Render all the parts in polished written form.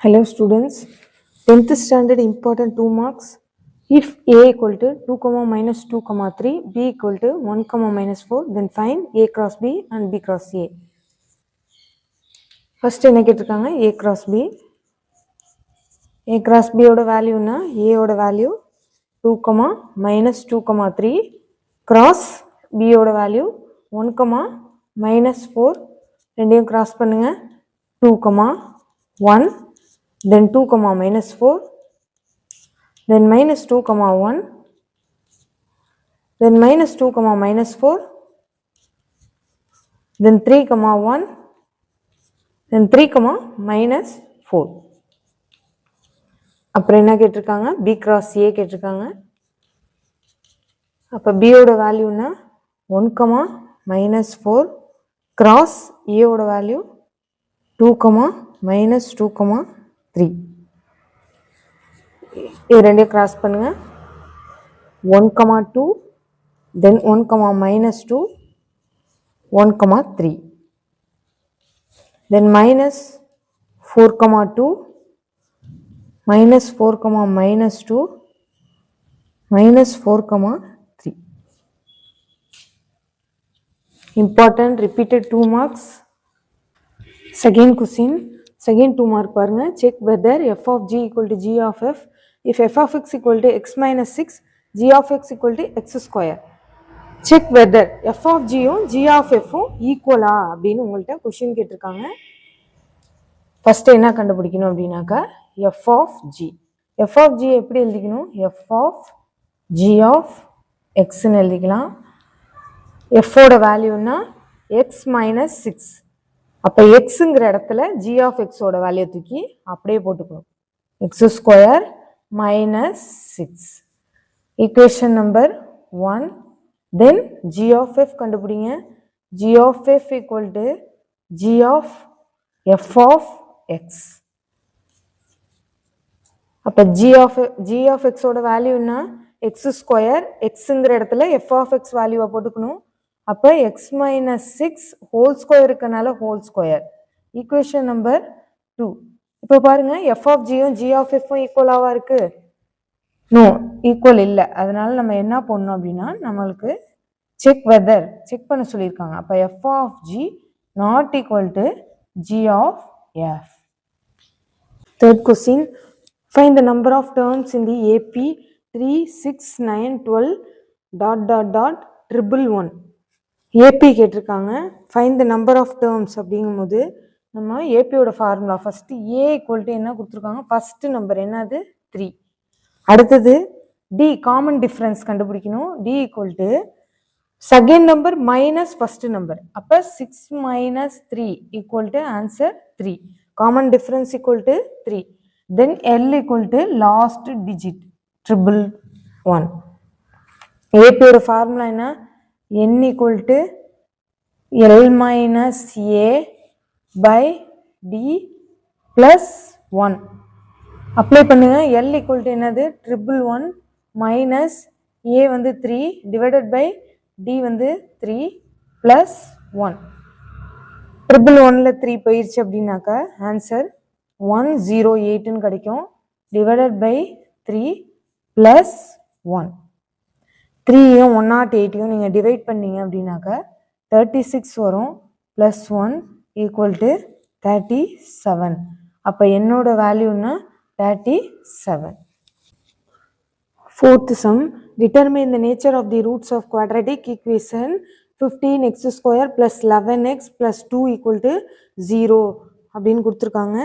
Hello students, 10th standard important 2 marks. If a equal to 2 comma minus 2 comma 3, b equal to 1 comma minus 4, then find a cross b and b cross a. First என்ன கேட்டிருக்காங்க a cross b. a cross b ஓட வேல்யூனா a ஓட value 2 comma minus 2 comma 3 cross b ஓட value 1 comma minus 4 ரெண்டையும் cross பண்ணுங்க 2 comma 1 then 2 comma minus 4 then minus 2 comma 1 then minus 2 comma minus 4 then 3 comma 1 then 3 comma minus 4. அப்புறம் என்ன கேட்டிருக்காங்க b cross a கேட்டிருக்காங்க. அப்போ b ஓட வேல்யூனா 1 comma minus 4 cross a ஓட வேல்யூ 2 comma minus 2 comma 3. இது ரெண்டையும் கிராஸ் பண்ணுங்க 1 comma 2 then 1 comma minus 2 1 comma 3 then minus 4 comma 2 minus 4 comma minus 2 minus 4 comma 3. Important repeated 2 marks. Second question, second 2 mark பாருங்க. Check whether f of g equal to g of f if f of x equal to x minus 6 g of x equal to x square. Check whether f of g யும் g of f ம் ஈக்குவலா அப்படின்னு உங்கள்கிட்ட question கேட்டிருக்காங்க. First என்ன கண்டுபிடிக்கணும் அப்படின்னாக்கா f of g. f of g எப்படி எழுதிக்கணும் f of g of xன்னு எழுதிக்கலாம். f ஓட வேல்யூன்னா x minus 6. அப்போ எக்ஸுங்கிற இடத்துல g of x ஓட வேல்யூ தூக்கி அப்படியே போட்டுக்கணும் x square minus 6. Equation number 1. Then g of f கண்டுபிடிங்க. g of f equal to g of f of x. அப்போ g of x ஓட வேல்யூன்னா x ஸ்கொயர் எக்ஸுங்கிற இடத்துல f of x வேல்யூவை போட்டுக்கணும். அப்போ x minus 6 ஹோல் ஸ்கொயர் இருக்கனால whole square. Equation number 2. இப்போ பாருங்க f of gயும் g of f ஈக்குவலாவா இருக்கு? நோ, ஈக்குவல் இல்லை. அதனால நம்ம என்ன பண்ணணும் அப்படின்னா நம்மளுக்கு செக் வெதர் செக் பண்ண சொல்லியிருக்காங்க. அப்போ f of g not equal to g of f. Third question, find the number of terms in the AP 3, 6, 9, 12 dot dot dot triple 1. AP கேட்டிருக்காங்க. Find the number of terms அப்படிங்கும்போது நம்ம ஏபியோட formula first A equal to என்ன கொடுத்துருக்காங்க first number என்னது 3. அடுத்தது D common difference கண்டுபிடிக்கணும். D equal to second number minus first number. அப்போ 6 minus 3 equal to answer 3. Common difference equal to 3. Then L equal to last digit 111. ஏபியோட formula என்ன n equal to L minus A by D plus 1. Apply பண்ணுங்க. L equal to என்னது 111 minus A வந்து 3 divided by D வந்து 3 plus 1. 111ல 3 போயிடுச்சு அப்படின்னாக்கா answer 108ன்னு கிடைக்கும். divided by 3 plus 1. 3யும் 108யும் நீங்கள் டிவைட் பண்ணீங்க அப்படின்னாக்கா 36 வரும் ப்ளஸ் 1 ஈக்குவல் டு 37. அப்போ என்னோட வேல்யூன்னா 37. Fourth sum, determine the nature of the roots of quadratic equation 15x square plus 11x plus 2 equal to 0 அப்படின்னு கொடுத்துருக்காங்க.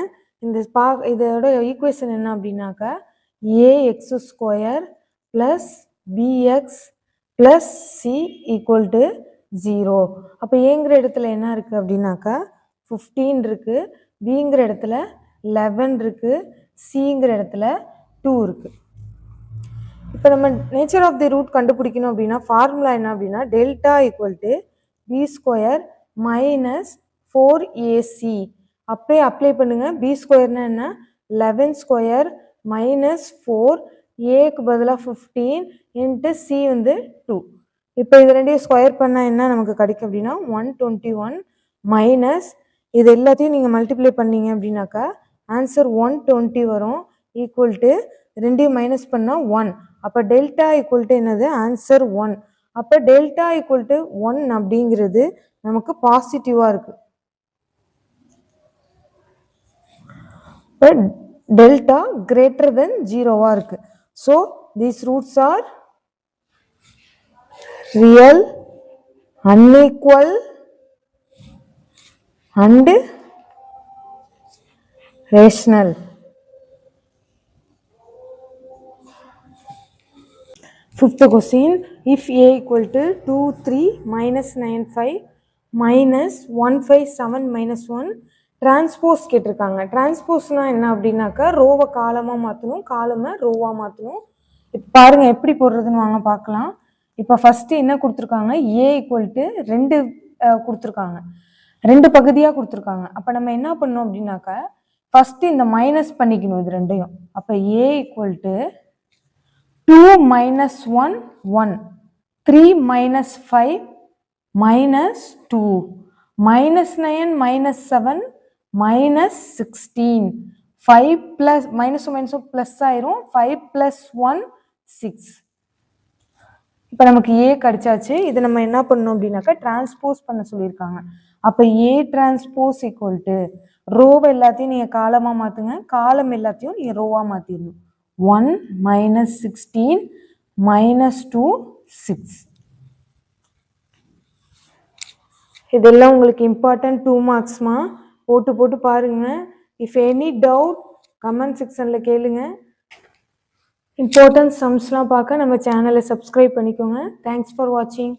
இதோட ஈக்குவேஷன் என்ன அப்படின்னாக்கா ax square plus bx plus c equal to 0. அப்போ ஏங்கிற இடத்துல என்ன இருக்குது அப்படின்னாக்கா 15 இருக்குது, பிங்கிற இடத்துல 11 இருக்குது, சிங்கிற இடத்துல 2 இருக்குது. இப்போ நம்ம நேச்சர் ஆஃப் தி ரூட் கண்டுபிடிக்கணும் அப்படின்னா ஃபார்முலா என்ன அப்படின்னா delta equal to B square minus 4ac. அப்படியே அப்ளை பண்ணுங்க. பி ஸ்கொயர்னா என்ன 11 ஸ்கொயர் மைனஸ் 4, ஏக்கு பதிலாக 15 இன்ட்டு சி வந்து 2. இப்போ இது ரெண்டையும் ஸ்கொயர் பண்ணால் என்ன நமக்கு கிடைக்கும் அப்படின்னா 121 மைனஸ் இது எல்லாத்தையும் நீங்கள் மல்டிப்ளை பண்ணீங்க அப்படின்னாக்கா ஆன்சர் 120 வரும். ஈக்குவல் டு ரெண்டையும் மைனஸ் பண்ணால் 1. அப்போ டெல்டா ஈக்குவல் டு என்னது? ஆன்சர் 1. அப்போ டெல்டா ஈக்குவல் டு 1 அப்படிங்கிறது நமக்கு பாசிட்டிவாக இருக்குது. இப்போ டெல்டா கிரேட்டர் தென் 0வா இருக்கு. So these roots are real, unequal and rational. Fifth question, if a equal to 2 3 minus 9 5 minus 1 5 7 minus 1 transpose கேட்டிருக்காங்க. டிரான்ஸ்போஸ்னா என்ன அப்படின்னாக்கா ரோவை காலமாக மாற்றணும், காலமை ரோவாக மாற்றணும். இப்போ பாருங்கள் எப்படி போடுறதுன்னு வாங்க பார்க்கலாம். இப்போ ஃபஸ்ட்டு என்ன கொடுத்துருக்காங்க? ஏ ஈக்குவல் டு 2 கொடுத்துருக்காங்க, 2 பகுதியாக கொடுத்துருக்காங்க. அப்போ நம்ம என்ன பண்ணோம் அப்படின்னாக்கா ஃபஸ்ட்டு இந்த மைனஸ் பண்ணிக்கணும் இது ரெண்டையும். அப்போ ஏ equal to 2 minus 1 1, 3 minus 5 minus 2, minus 9 minus 7 minus 16, 5 plus minus plus ஆயிரும், 5 plus 1 6. இப்போ நமக்கு ஏ கிடைச்சாச்சு. இது நம்ம என்ன பண்ணணும் அப்படின்னாக்கா டிரான்ஸ்போஸ் பண்ண சொல்லியிருக்காங்க. அப்போ ஏ டிரான்ஸ்போஸ் ஈக்குவல் டு ரோவை எல்லாத்தையும் நீங்கள் காலமாக மாற்றுங்க, காலம் எல்லாத்தையும் நீங்கள் ரோவாக மாற்றிடணும். 1 minus 16 minus 2 6. இதெல்லாம் உங்களுக்கு இம்பார்ட்டன்ட் 2 மார்க்ஸ்மா, போட்டு போட்டு பாருங்க. இஃப் எனி டவுட் கமெண்ட் செக்ஷனில் கேளுங்க. இம்பார்ட்டன்ட் சம்ஸ்லாம் பார்க்க நம்ம சேனலை சப்ஸ்கிரைப் பண்ணிக்கோங்க. தேங்க்ஸ் ஃபார் வாட்சிங்.